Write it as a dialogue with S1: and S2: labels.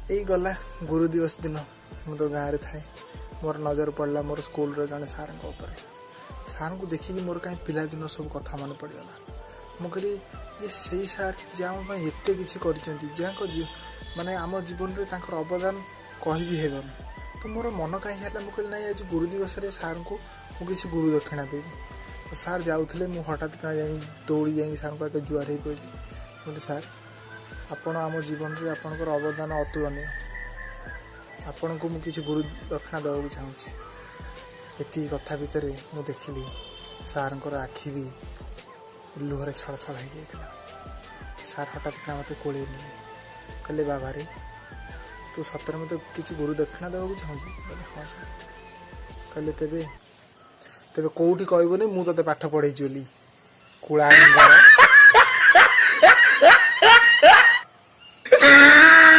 S1: यही गला गुरु दिवस दिन मु तो गाँव में थाए मोर नजर पड़ा मोर स्कूल जड़े सार सार को देखिकी मोर कहीं पिलादिन सब कथा मन पड़गला मु कहली ये सही सार जहाँ एत कि माने आम जीवन में अवदान कह भी हेबन तो मोर मन कहीं है मुझे ना आज गुरु दिवस सार को मुझे गुरु दक्षिणा देवी तो सार जाऊे मुझे हठात क्या दौड़ी जा सार को जुआर हो पड़ी बोले सार आपण आम जीवन में आपंकर अवदान अतुलनीय आपण को मुझे गुरु दक्षिणा देवाक चाहूँगी एति कथा भितर मु देखिली सार आखि भी लुहरे छड़ छड़ हो जाता सार हठात क्या मत कोड़े कहले बाबा रे तू सतरे मत किसी गुरु दक्षिणा देवाक चाहूँगी बोले हाँ सार कहले तेबे तेबे कौटी कहबनी मु ते पाठ पढ़े बोली कुड़ा